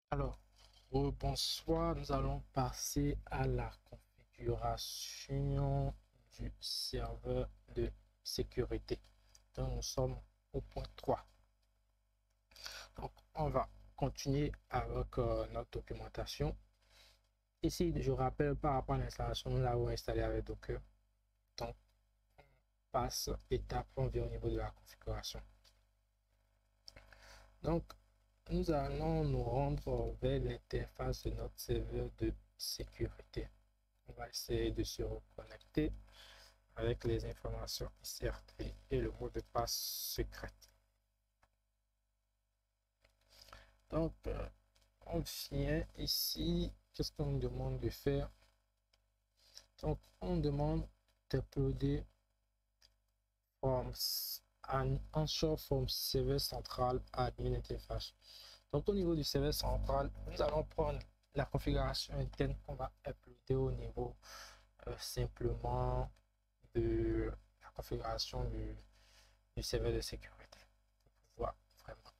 Alors, bonsoir, nous allons passer à la configuration du serveur de sécurité. Donc, nous sommes au point 3. Donc, on va continuer avec notre documentation. Ici, je rappelle par rapport à l'installation, nous l'avons installé avec Docker. Donc, on passe étape, on vient au niveau de la configuration. Donc, nous allons nous rendre vers l'interface de notre serveur de sécurité. On va essayer de se reconnecter avec les informations ICRT et le mot de passe secret. Donc, on vient ici. Qu'est-ce qu'on nous demande de faire? Donc, on demande d'uploader un onshore from serveur central admin interface. Donc, au niveau du serveur central, nous allons prendre la configuration interne qu'on va uploader au niveau simplement de la configuration du serveur de sécurité pour pouvoir vraiment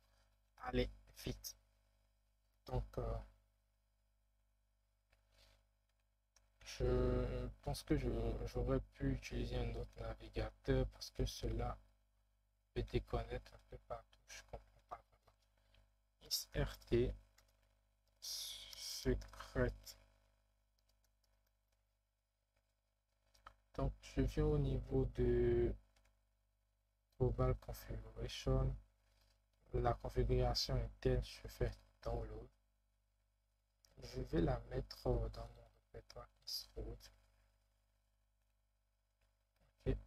aller vite. Donc, je pense que j'aurais pu utiliser un autre navigateur parce que cela peut déconnecter un peu partout. Je comprends pas vraiment. XRT secrète. Donc, je viens au niveau de Global Configuration. La configuration interne, je fais download. Je vais la mettre dans mon répertoire Xroot. Okay.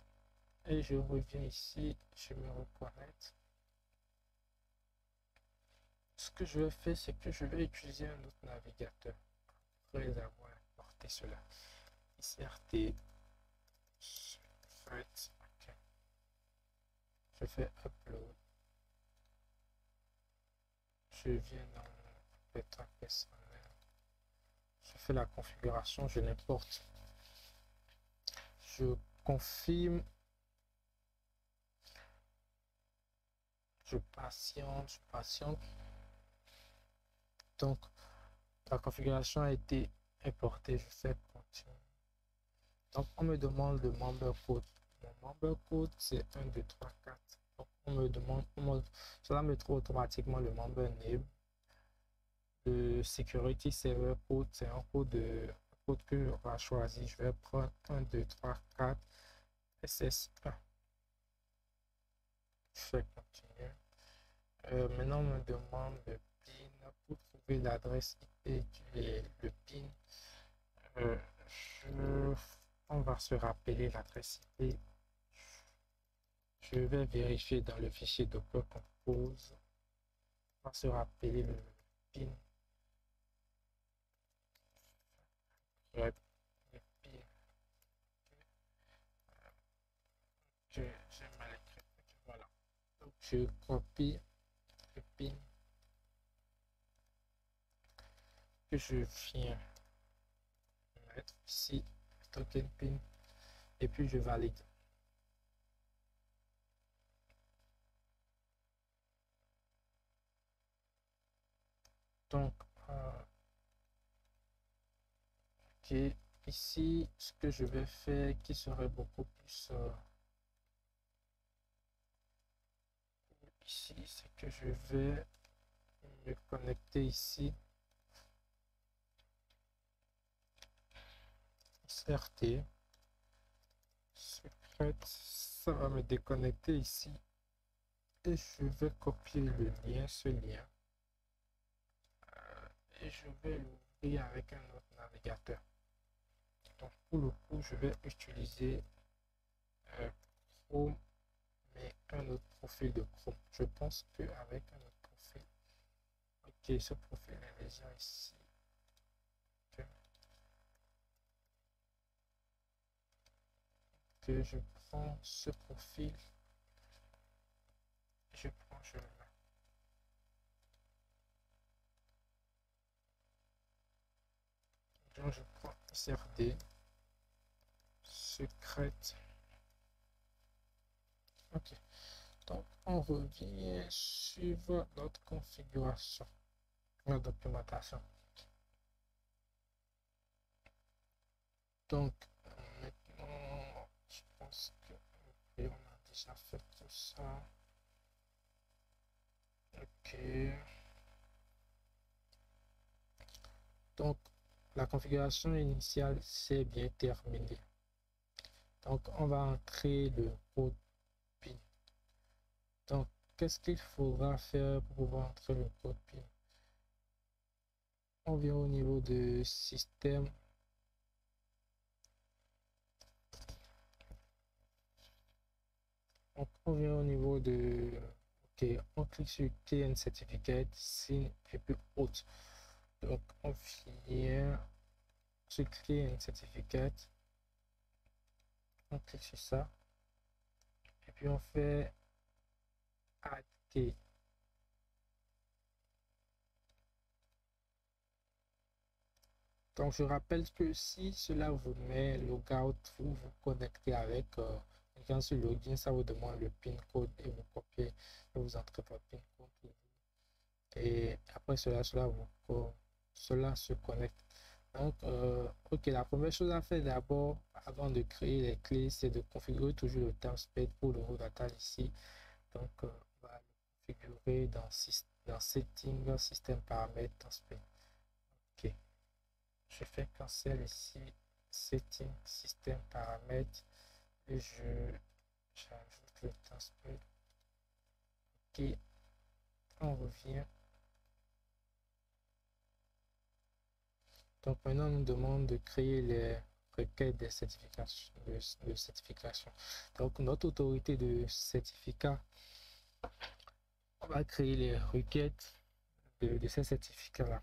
Et je reviens ici, je me reconnecte. Ce que je vais faire, c'est que je vais utiliser un autre navigateur après avoir importé cela. XRT, fait, ok. Je fais upload. Je viens dans mon répertoire personnel. Je fais la configuration, je l'importe. Je confirme. Je patiente. Donc, la configuration a été importée. Je fais continuer. Donc, on me demande le member code. Mon member code, c'est 1, 2, 3, 4. Donc, on me demande, cela me trouve automatiquement le member name. Le security server code, c'est un code, que on va choisir. Je vais prendre 1, 2, 3, 4, SS1. Je fais continuer. Maintenant, on me demande le PIN pour trouver l'adresse IP et le PIN. Euh, on va se rappeler l'adresse IP. Je vais vérifier dans le fichier Docker Compose. On va se rappeler le PIN. Le PIN. J'ai mal écrit. Voilà. Donc, je copie le PIN que je viens mettre ici, token PIN, et puis je valide. Donc, ok, ici, ce que je vais faire qui serait beaucoup plus ici, c'est que je vais me connecter ici, CRT, secrète, ça va me déconnecter ici, et je vais copier le lien, ce lien, et je vais l'ouvrir avec un autre navigateur. Donc, pour le coup, je vais utiliser Chrome, mais un autre profil de Chrome. Je pense qu'avec un autre profil, ok, ce profil est déjà ici. Okay. Que je prends ce profil, je le mets. Donc, je prends CRD, secrète. Ok. Donc, on revient sur notre configuration. la documentation. Donc, maintenant, je pense que on a déjà fait tout ça. Ok. Donc, la configuration initiale, c'est bien terminé. Donc, on va entrer le code PIN. Donc, qu'est-ce qu'il faudra faire pour pouvoir entrer le code PIN? On vient au niveau de système. Donc, on vient au niveau de... Ok, on clique sur TN Certificate, Sign et puis Autre. Donc, on vient sur TN Certificate. On clique sur ça. Et puis, on fait Add Key. Donc, je rappelle que si cela vous met logout, vous vous connectez avec quand sur login, ça vous demande le PIN code et vous copiez et vous entrez votre PIN code. Et après cela, cela se connecte. Donc, ok, la première chose à faire d'abord, avant de créer les clés, c'est de configurer toujours le timespace pour le data ici. Donc, on va le configurer dans Setting, Système Paramètres, timespace. Ok. Je fais cancel ici, setting, système, paramètres, et j'ajoute le transfert. Ok, on revient. Donc maintenant, on nous demande de créer les requêtes de certification. Donc notre autorité de certificat va créer les requêtes de ces certificats-là.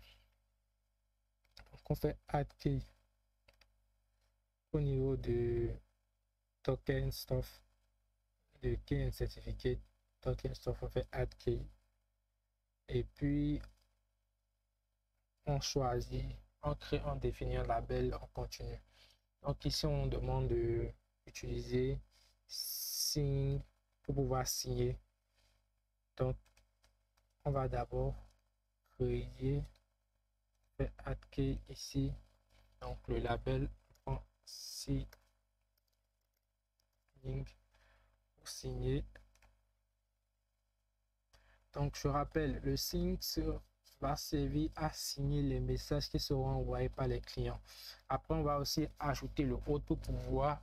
Donc on fait add key au niveau de token stuff, de key and certificate, token stuff, on fait add key. Et puis on choisit, on crée, on définit un label en continu. Donc ici on demande de utiliser sign pour pouvoir signer. Donc on va d'abord créer, faire add key ici. Donc le label prend signing pour signer. Donc je rappelle, le sign va servir à signer les messages qui seront envoyés par les clients. Après, on va aussi ajouter le autre pour pouvoir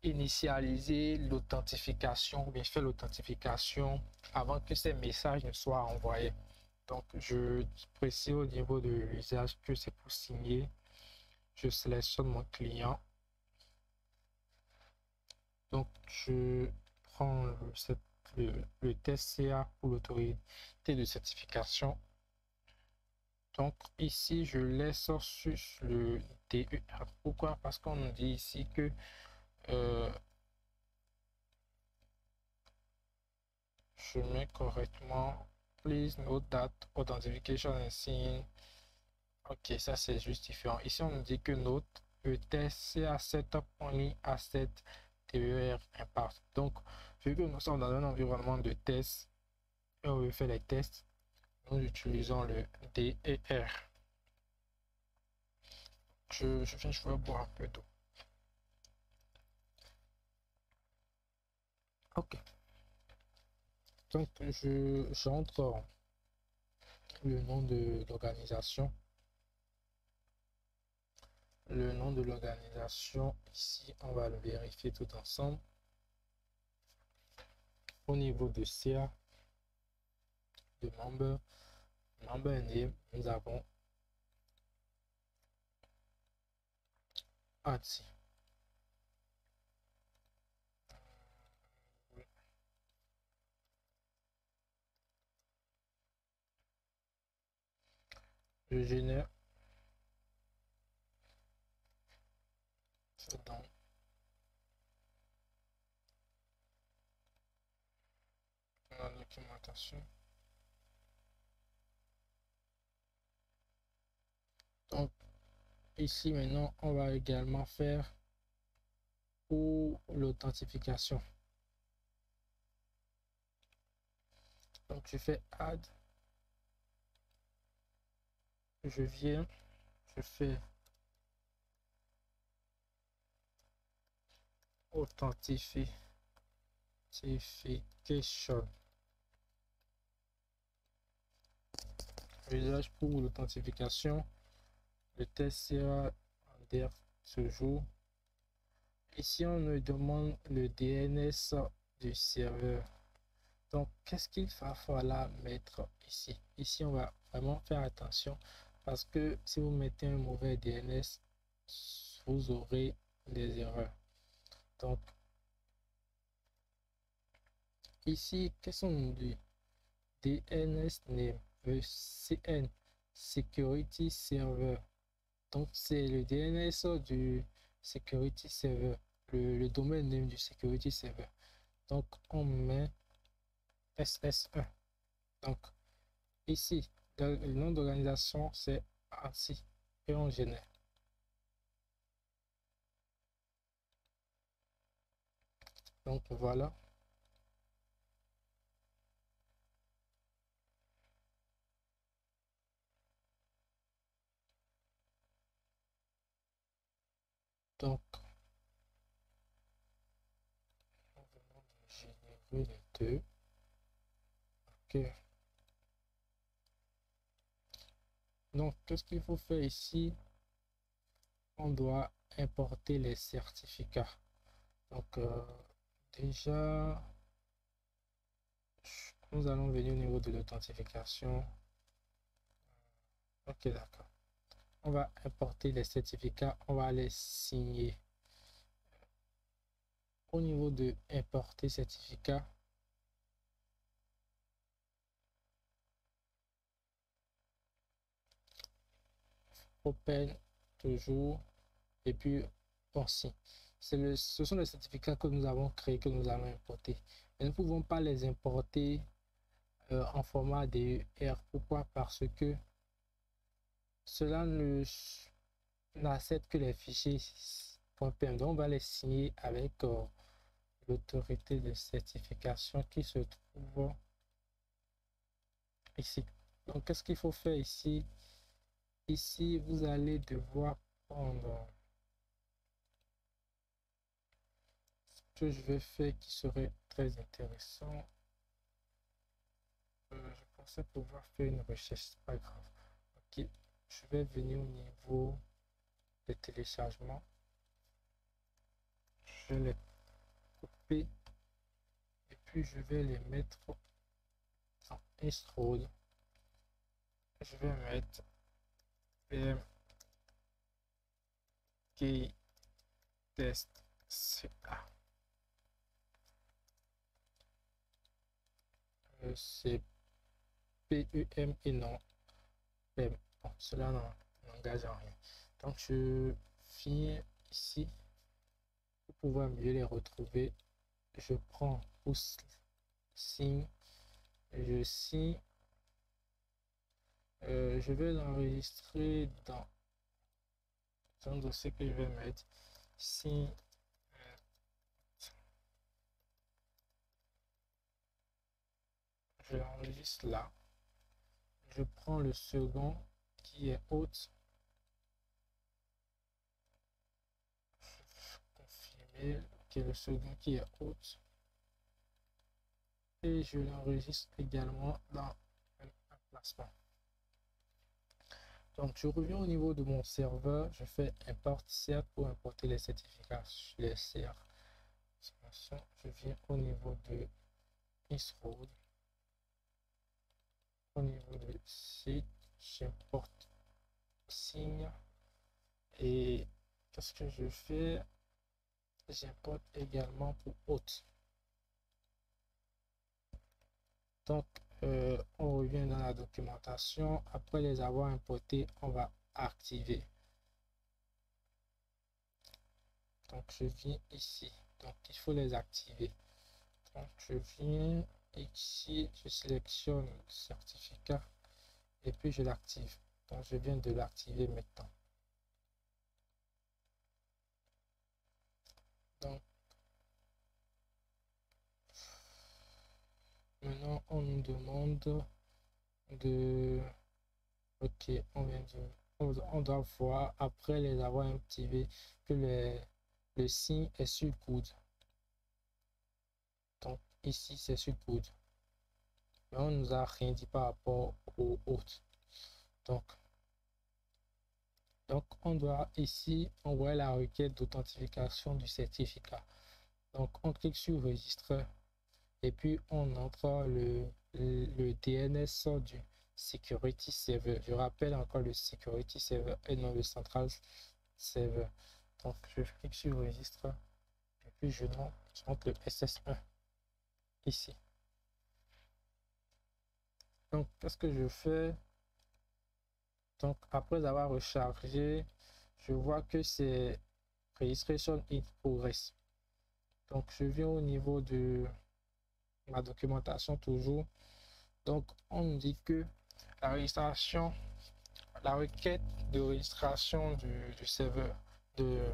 initialiser l'authentification ou bien faire l'authentification avant que ces messages ne soient envoyés. Donc, je précise au niveau de l'usage que c'est pour signer. Je sélectionne mon client. Donc, je prends le test CA pour l'autorité de certification. Donc ici, je laisse sur le DER. Pourquoi? Parce qu'on nous dit ici que je mets correctement. Please note that authentication and sign. Ok, ça c'est justifiant. Ici, on nous dit que note le test CA setup only asset DER impact. Donc, vu que nous sommes dans un environnement de test et on veut faire les tests, nous utilisons le DER. Je vais boire un peu d'eau. Ok. Donc, j'entre le nom de l'organisation. Le nom de l'organisation, ici, on va le vérifier tout ensemble. Au niveau de CA, de member name, nous avons ATSI. Je génère dans la documentation. Donc, ici, maintenant, on va également faire pour l'authentification. Donc, je fais add je viens, je fais authentification. Usage pour l'authentification. Le test sera en der ce jour. Ici, on nous demande le DNS du serveur. Donc, qu'est-ce qu'il va falloir mettre ici? Ici, on va vraiment faire attention parce que si vous mettez un mauvais DNS, vous aurez des erreurs. Donc, ici, qu'est-ce qu'on dit? DNS name, CN, Security Server. Donc, c'est le DNS du Security Server, le domaine name du Security Server. Donc, on met SS1. Donc, ici, le nom d'organisation, c'est ANSI et on génère. Donc, voilà. Donc, on va générer les deux. Ok. Donc, qu'est-ce qu'il faut faire ici? On doit importer les certificats. Donc, déjà, nous allons venir au niveau de l'authentification. Ok, d'accord. On va importer les certificats, on va les signer. Au niveau de importer certificat, open toujours et puis on signe. Ce sont les certificats que nous avons créés, que nous allons importer. Mais nous ne pouvons pas les importer en format DER. Pourquoi? Parce que cela n'accepte que les fichiers .pem. Donc on va les signer avec l'autorité de certification qui se trouve ici. Donc qu'est-ce qu'il faut faire ici? Ici, vous allez devoir prendre ce que je vais faire qui serait très intéressant. Je pensais pouvoir faire une recherche, c'est pas grave. Ok, je vais venir au niveau des téléchargements. Je vais les couper et puis je vais les mettre en install. Je vais mettre PMK test CA. C'est PEM et non PEM. Bon, cela n'engage en rien. Donc je finis ici pour pouvoir mieux les retrouver. Je prends pouce signe, je signe. Je vais l'enregistrer dans un dossier que je vais mettre signe. Je l'enregistre là. Je prends le second qui est haute. Confirmer que le second qui est haute. Et je l'enregistre également dans un emplacement. Donc je reviens au niveau de mon serveur, je fais import cert pour importer les certificats, les cert. Je viens au niveau de install, au niveau de site, j'importe signe et qu'est-ce que je fais? J'importe également pour hôte. Donc on revient dans la documentation. Après les avoir importés, on va activer. Donc je viens ici. Donc il faut les activer. Donc je viens ici, je sélectionne le certificat et puis je l'active. Donc je viens de l'activer maintenant. Donc maintenant on nous demande de Ok, on vient de, on doit voir après les avoir activés que le signe est sur le coude. Donc ici c'est sur le coude. Mais on nous a rien dit par rapport au hôte. Donc, on doit ici envoyer la requête d'authentification du certificat. Donc on clique sur registre et puis on entre le DNS du Security Server. Je rappelle encore le Security Server et non le Central Server. Donc je clique sur registre et puis je monte le SS1 ici. Donc qu'est-ce que je fais? Donc après avoir rechargé, je vois que c'est Registration in Progress. Donc je viens au niveau de ma documentation toujours. Donc on nous dit que la registration, la requête de registration du serveur, de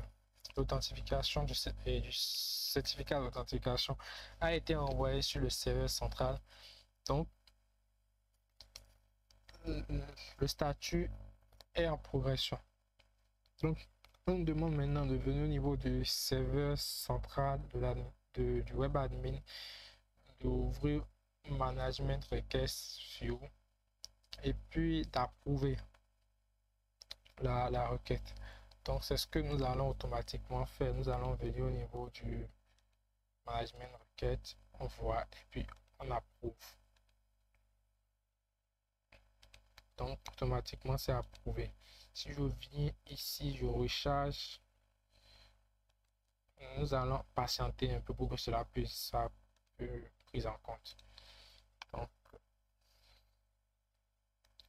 l'authentification et du certificat d'authentification a été envoyée sur le serveur central. Donc le statut est en progression. Donc on nous demande maintenant de venir au niveau du serveur central du web admin, d'ouvrir management request view et puis d'approuver la requête. Donc c'est ce que nous allons automatiquement faire. Nous allons venir au niveau du management requête, on voit et puis on approuve. Donc automatiquement c'est approuvé. Si je viens ici, je recharge, nous allons patienter un peu pour que cela puisse être pris en compte.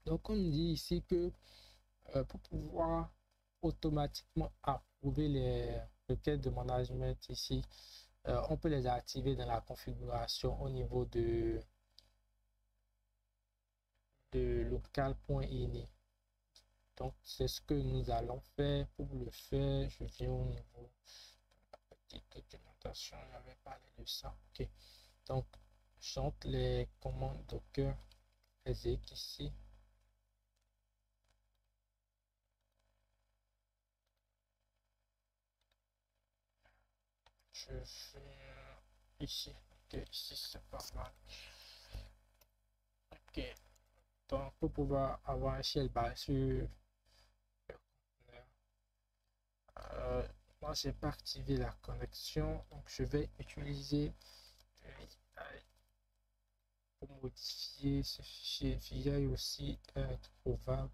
Donc on nous dit ici que pour pouvoir automatiquement approuver les requêtes de management ici, on peut les activer dans la configuration au niveau de local.ini. Donc c'est ce que nous allons faire. Pour le faire, je viens au niveau de la petite documentation, j'avais parlé de ça. Ok, donc j'entre les commandes docker exec ici. Je viens ici. Ok, ici c'est pas mal. Ok, donc pour pouvoir avoir un shell base sur le conteneur, moi j'ai pas activé la connexion, donc je vais utiliser pour modifier ce fichier VI aussi trouvable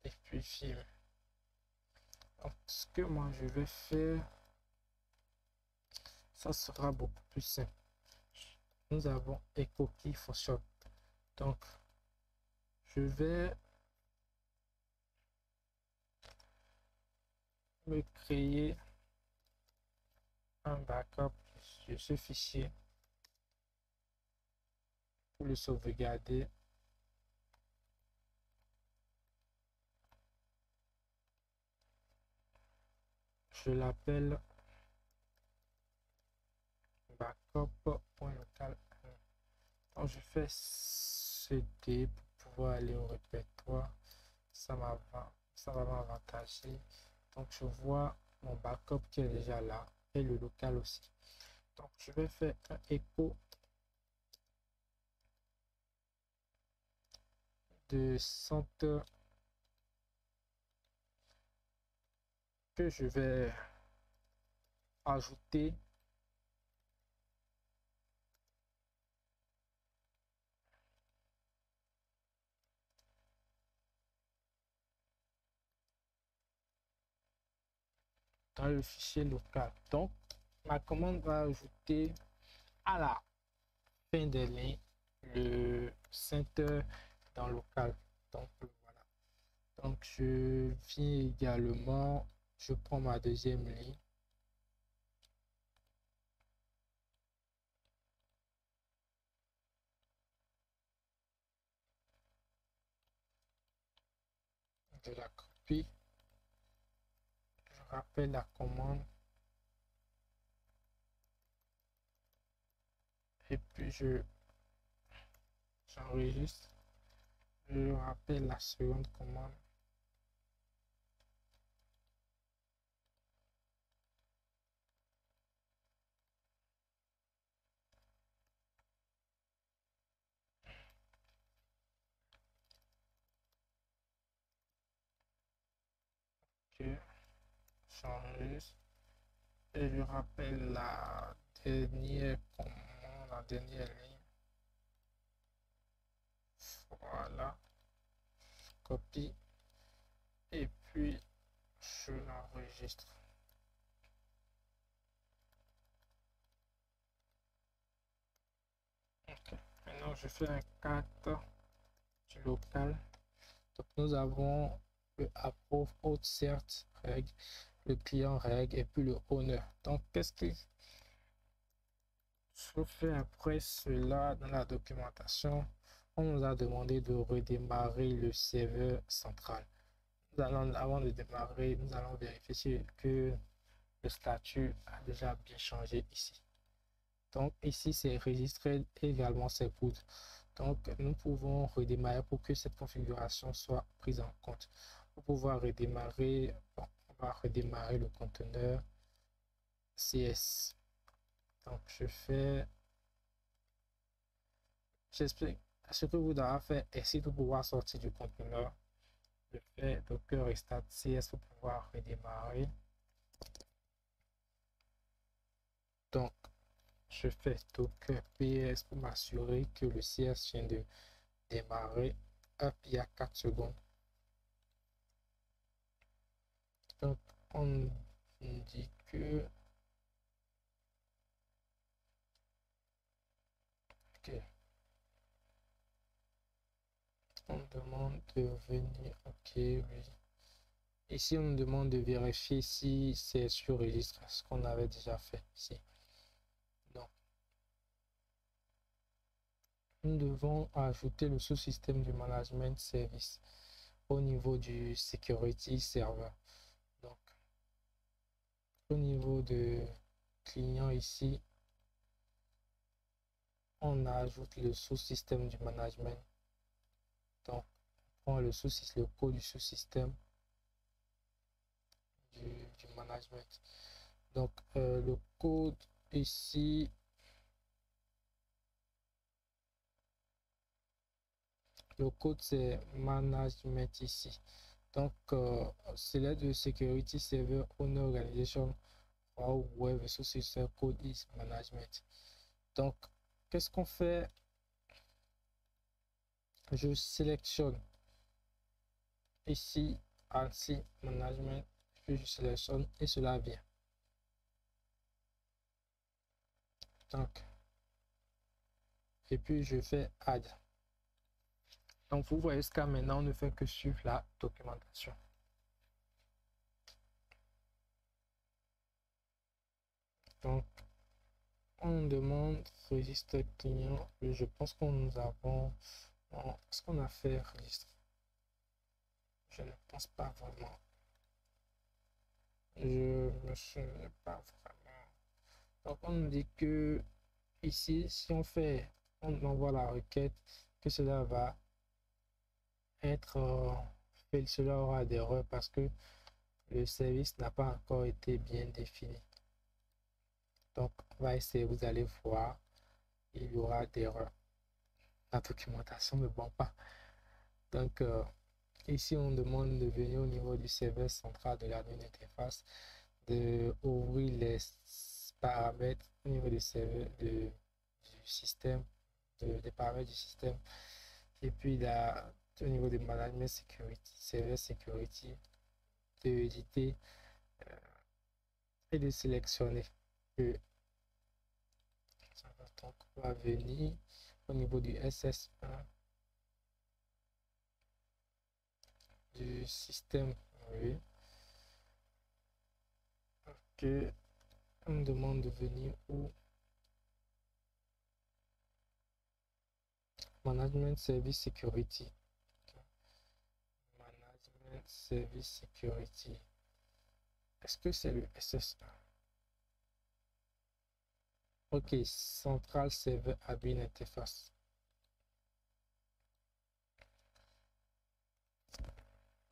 et puis film. Donc ce que moi je vais faire, ça sera beaucoup plus simple. Nous avons Echo Key Photoshop. Donc je vais me créer un backup de ce fichier pour le sauvegarder. Je l'appelle backup.local. Donc je fais CD pour pouvoir aller au répertoire. Ça va m'avantager. Donc je vois mon backup qui est déjà là et le local aussi. Donc je vais faire un écho de centre que je vais ajouter dans le fichier local. Donc ma commande va ajouter à la fin des lignes le center dans local. Donc voilà. Donc je viens également, je prends ma deuxième ligne. Je la copie. Je rappelle la commande. Et puis j'enregistre. Je rappelle la seconde commande. Que change et je rappelle la dernière commande, la dernière ligne. Voilà, copie et puis je l'enregistre. Ok. Maintenant je fais un 4 du local. Donc nous avons le approve, haute cert, règle, le client règle et puis le owner. Donc qu'est-ce que je fais après cela dans la documentation? On nous a demandé de redémarrer le serveur central. Avant de démarrer, nous allons vérifier que le statut a déjà bien changé ici. Donc ici, c'est registré également c'est good. Donc nous pouvons redémarrer pour que cette configuration soit prise en compte. Pour pouvoir redémarrer, bon, on va redémarrer le conteneur CS. Donc je fais, j'explique ce que vous devez faire ici pour pouvoir sortir du conteneur. Je fais docker restart CS pour pouvoir redémarrer. Donc je fais docker ps pour m'assurer que le CS vient de démarrer. Hop, il y a 4 secondes. Donc on dit que ok, on demande de venir, ok, oui. Ici on nous demande de vérifier si c'est sur registre, ce qu'on avait déjà fait ici. Donc nous devons ajouter le sous-système du management service au niveau du security server. Donc au niveau de client ici, on ajoute le sous-système du management. Donc on prend le code du sous-système du management. Donc le code ici, le code c'est management ici. Donc c'est là de security server owner organization or web system code is management. Donc qu'est-ce qu'on fait? Je sélectionne ici ANSI management, puis je sélectionne et cela vient. Donc et puis je fais add. Donc vous voyez jusqu'à maintenant on ne fait que suivre la documentation. Donc on demande registre client. Je pense qu'on nous avons, est-ce qu'on a fait registre? Je ne pense pas vraiment. Je me souviens pas vraiment. Donc on nous dit que ici, si on fait, on envoie la requête, que cela va être fait, cela aura des erreurs parce que le service n'a pas encore été bien défini. Donc on va essayer, vous allez voir, il y aura des erreurs. La documentation ne bon pas. Donc ici on demande de venir au niveau du serveur central de la nouvelle interface, de ouvrir les paramètres au niveau du serveur du système, des paramètres du système, et puis là, au niveau du management security, serveur security, de éditer et de sélectionner. Donc on va venir au niveau du SS1 du système, oui. Ok, on me demande de venir où? Management Service Security. Okay. Management Service Security. Est-ce que c'est le SS1? Ok, Central Server Admin Interface.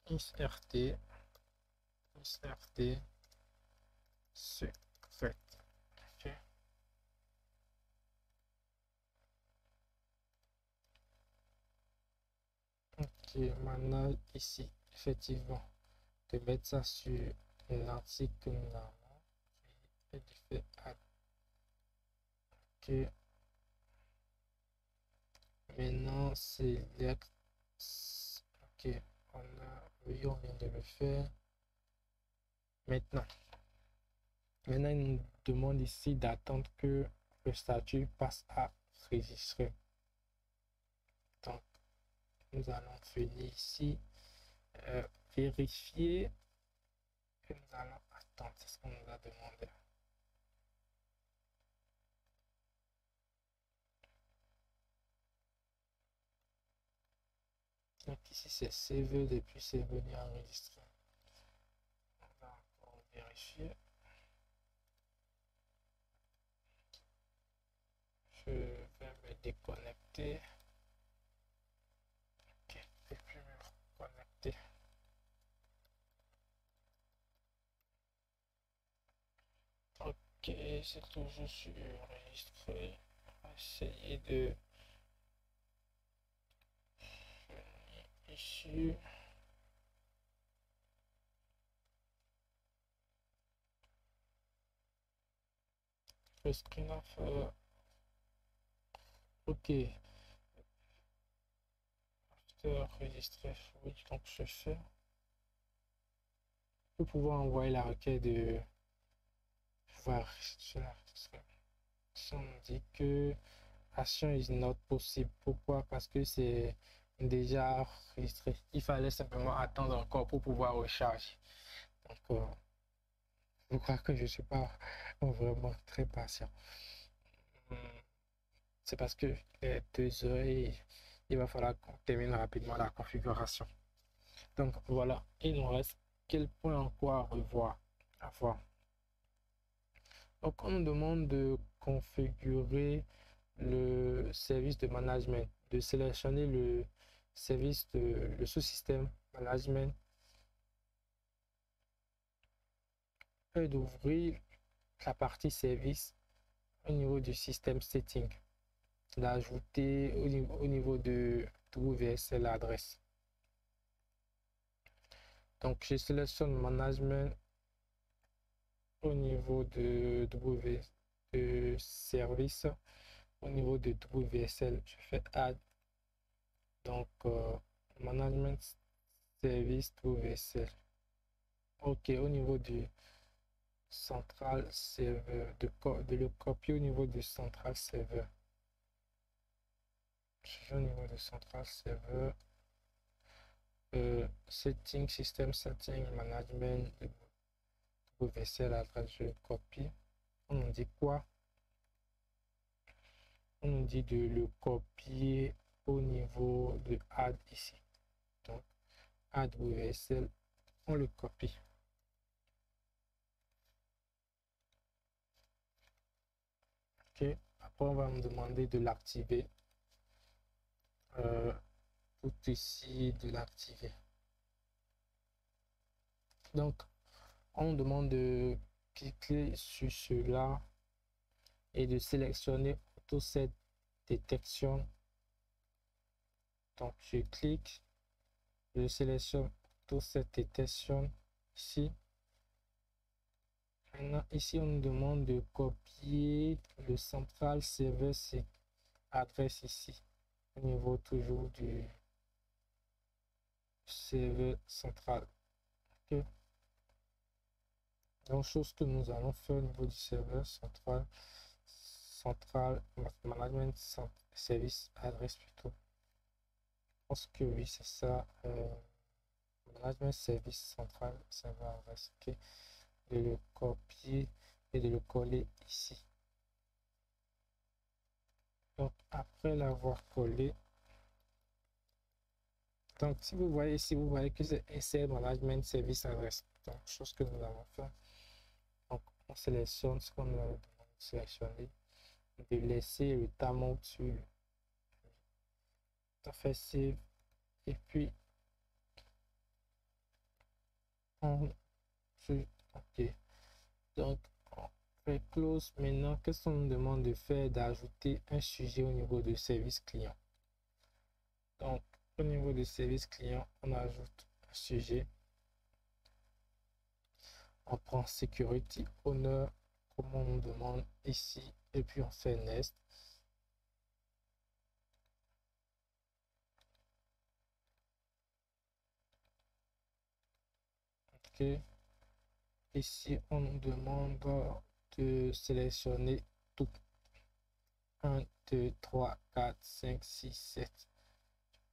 insert secret. Ok. Ok, maintenant ici, effectivement, de mettre ça sur l'article que nous avons et de faire add. Ok, maintenant select. Ok, oui, on vient de le faire. Maintenant, il nous demande ici d'attendre que le statut passe à enregistrer. Donc, nous allons venir ici, vérifier que nous allons attendre. C'est ce qu'on nous a demandé. Donc ici c'est CV depuis c'est venu enregistrer. On va encore vérifier. Je vais me déconnecter. Ok, je vais plus me reconnecter. Ok, c'est toujours sur enregistré. On va essayer de venir ici. Le screen of ok. After enregistrer, oui, donc je fais. Pour pouvoir envoyer la requête de pouvoir enregistrer. Ça me dit que action is not possible. Pourquoi? Parce que c'est déjà enregistré. Il fallait simplement attendre encore pour pouvoir recharger. Donc, je crois que je ne suis pas vraiment très patient. C'est parce que les 2 heures, il va falloir qu'on termine rapidement la configuration. Donc voilà, il nous reste quel point encore à revoir, à voir. Donc on nous demande de configurer le service de management, de sélectionner le service de le sous-système management et d'ouvrir la partie service au niveau du système setting, d'ajouter au niveau de WSL adresse. Donc je sélectionne management au niveau de service, au niveau de WSL, je fais add. Donc management service WSL. Ok, au niveau du central serveur, de le copier au niveau du central serveur. Je vais au niveau du central serveur. Setting, system setting, management, WSL, adresse, je copie. On nous dit quoi? On nous dit de le copier au niveau de add ici. Donc, add WSL, on le copie. Ok, après on va me demander de l'activer. Tout ici, de l'activer. Donc, on demande de cliquer sur cela et de sélectionner Auto Set Detection. Donc, je clique, je sélectionne Auto Set Detection ici. Maintenant, ici, on nous demande de copier le central serveur adresse ici, au niveau toujours du serveur central. Okay. Donc, chose que nous allons faire au niveau du serveur central management service adresse plutôt. Je pense que oui, c'est ça. Management service central serveur adresse. Ok. De le copier et de le coller ici. Donc, après l'avoir collé, donc si vous voyez ici, vous voyez que c'est insert management service adresse. Donc, chose que nous avons fait. Donc, on sélectionne ce qu'on a sélectionné, de laisser le tamon sur on fait save et puis on ok, donc on fait close. Maintenant, qu'est-ce qu'on nous demande de faire? D'ajouter un sujet au niveau de service client. Donc au niveau de service client, on ajoute un sujet, on prend security owner comme on nous demande ici, et puis on fait next. Ok, ici on nous demande de sélectionner tout. 1 2 3 4 5 6 7.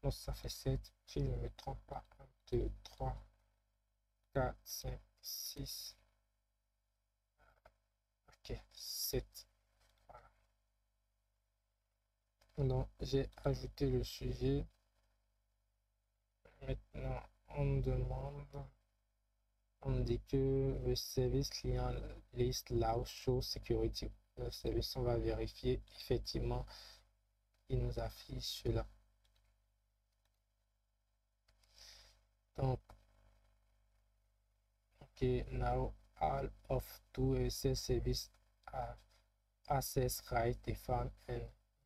Non, ça fait 7, si je ne me trompe pas. 1 2 3 4 5 6. Ok, 7. Voilà. Donc j'ai ajouté le sujet. Maintenant on demande, on dit que le service client list allow show security. Le service, on va vérifier effectivement, il nous affiche cela. Donc ok, now all of two SS service have access right defined and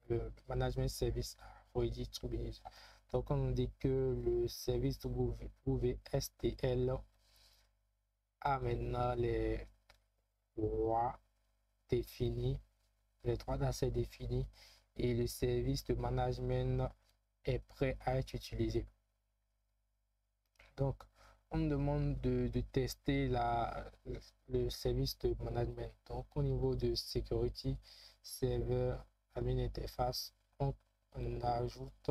le management service ready to be used. Donc on dit que le service WSTL a maintenant les droits définis, les droits d'accès définis, et le service de management est prêt à être utilisé. Donc on me demande de tester le service de management. Donc au niveau de security server admin interface, on ajoute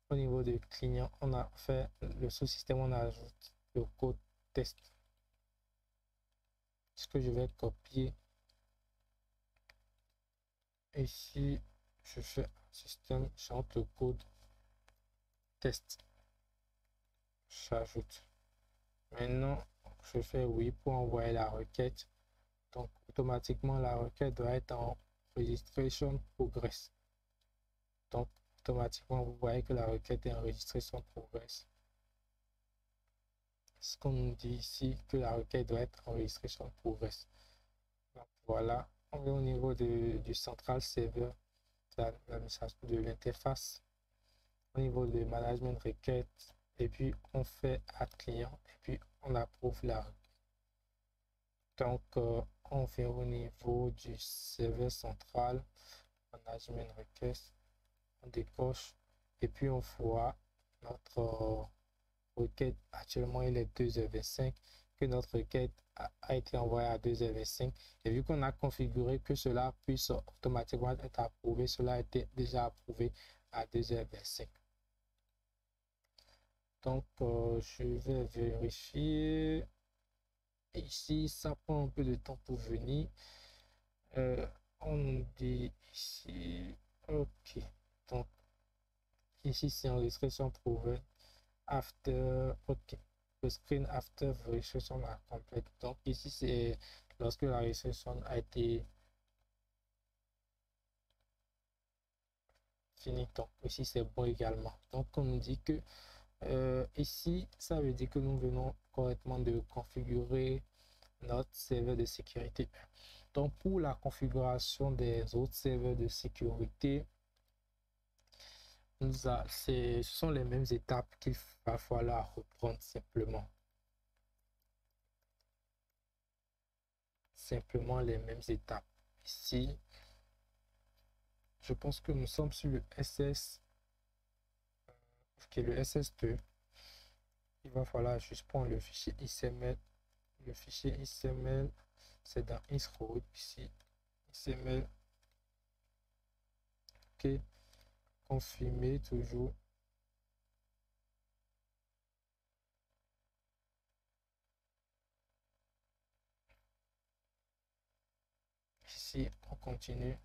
au niveau de client, on a fait le sous-système, on ajoute le code test. Ce que je vais copier ici, je fais un système, j'entre le code test, j'ajoute. Maintenant je fais oui pour envoyer la requête. Donc automatiquement la requête doit être en registration progress. Donc automatiquement vous voyez que la requête est en registration progress. Ce qu'on nous dit ici, que la requête doit être en registration progress. Donc voilà, on est au niveau du central server, de l'interface, au niveau de management requête, et puis on fait add client, et puis on approuve la requête. Donc on fait au niveau du serveur central, management request, on décoche, et puis on voit notre requête. Actuellement il est 2h25, que notre requête a été envoyée à 2h25, et vu qu'on a configuré que cela puisse automatiquement être approuvé, cela a été déjà approuvé à 2h25. Donc je vais vérifier ici, ça prend un peu de temps pour venir. On dit ici ok, donc ici c'est enregistré sans prouver after, ok, le screen after registration are complete. Donc ici c'est lorsque la registration a été finie. Donc ici c'est bon également. Donc on nous dit que ici ça veut dire que nous venons correctement de configurer notre serveur de sécurité. Donc pour la configuration des autres serveurs de sécurité, ce sont les mêmes étapes qu'il va falloir reprendre simplement. Simplement les mêmes étapes. Ici, je pense que nous sommes sur le SS. Ok, le SS2. Il va falloir juste prendre le fichier XML. Le fichier XML, c'est dans Isroad ici. XML. Ok. Confirmer toujours. Ici, on continue.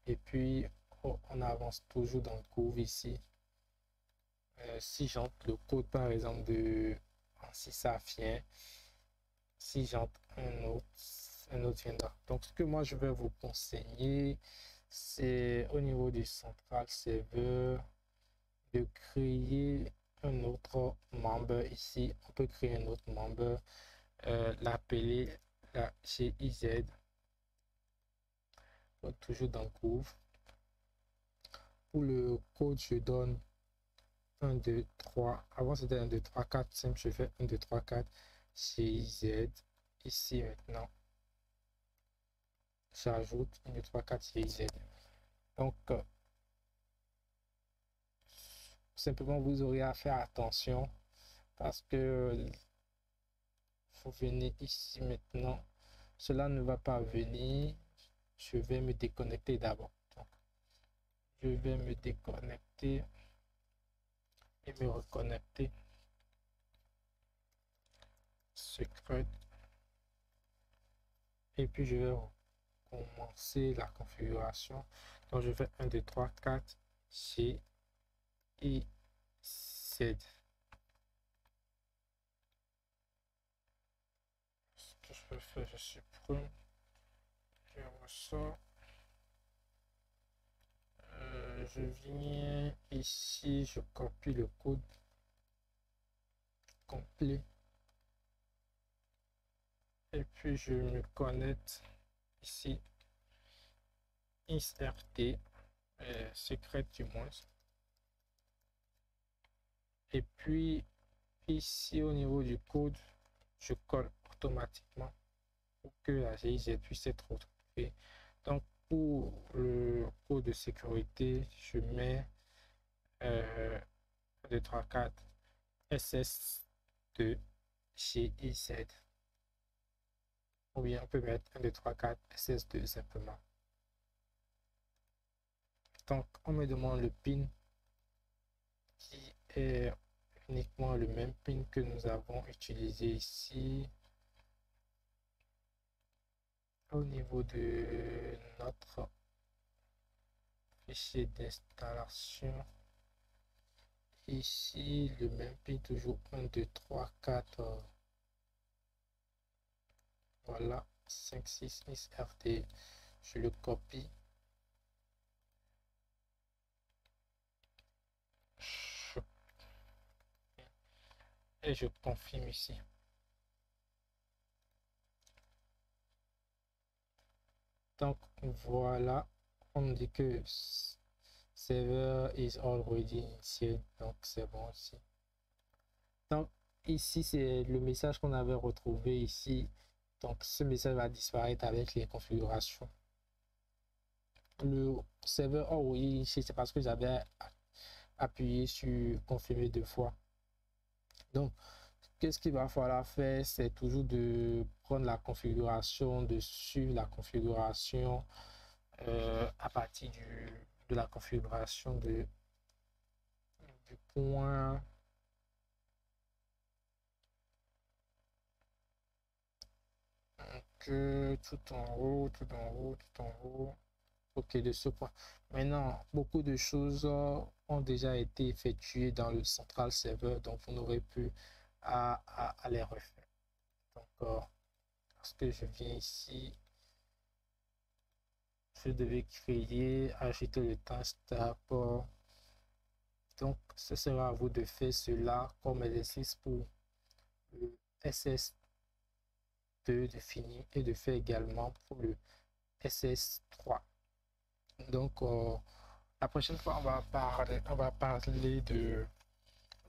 Et puis, on avance toujours dans le cours ici. Si j'entre le code, par exemple, de si ça vient, si j'entre un autre viendra. Donc, ce que moi, je vais vous conseiller, c'est au niveau du central serveur de créer un autre membre ici. On peut créer un autre membre, l'appeler la GIZ, toujours dans Groove. Pour le code, je donne 1, 2, 3. Avant, c'était 1, 2, 3, 4, 5. Je fais 1, 2, 3, 4. GIZ. Ici, maintenant, j'ajoute 1, 2, 3, 4 GIZ. Donc, simplement, vous aurez à faire attention parce que vous venez ici maintenant. Cela ne va pas venir. Je vais me déconnecter d'abord. Je vais me déconnecter et me reconnecter. Secret. Et puis je vais commencer la configuration. Donc je fais 1, 2, 3, 4 G I Z. Ce que je peux faire, je supprime, je ressors. Je viens ici, je copie le code complet et puis je me connecte ici, ISRT, secret du moins. Et puis ici au niveau du code, je colle automatiquement pour que la GIZ puisse être retrouvée. Donc pour le code de sécurité, je mets 2, 3, 4 SS2 GIZ. Ou bien on peut mettre 1, 2, 3, 4 SS2 simplement. Donc on me demande le pin qui est uniquement le même pin que nous avons utilisé ici. Au niveau de notre fichier d'installation, ici le même pin, toujours 1, 2, 3, 4. Voilà, 5, 6, ISRT. Je le copie. Et je confirme ici. Donc voilà, on dit que server is already initiated, donc c'est bon ici. Donc ici c'est le message qu'on avait retrouvé ici. Donc ce message va disparaître avec les configurations. Le serveur already initiated, c'est parce que j'avais appuyé sur confirmer 2 fois. Donc qu'est-ce qu'il va falloir faire, c'est toujours de prendre la configuration, de suivre la configuration à partir de la configuration du point tout en haut, tout en haut, tout en haut. Ok, de ce point. Maintenant, beaucoup de choses ont déjà été effectuées dans le central server, donc vous n'aurez plus à les refaire. Donc, parce que je viens ici, je devais créer, ajouter le timestamp. Donc, ce sera à vous de faire cela comme exercice pour le SS2 de finir et de faire également pour le SS3. Donc, la prochaine fois, on va parler de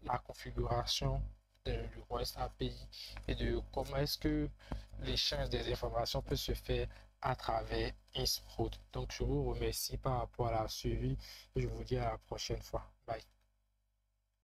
la configuration du REST API et de comment est-ce que l'échange des informations peut se faire à travers Innsprout. Donc, je vous remercie par rapport à la suivi et je vous dis à la prochaine fois. Bye.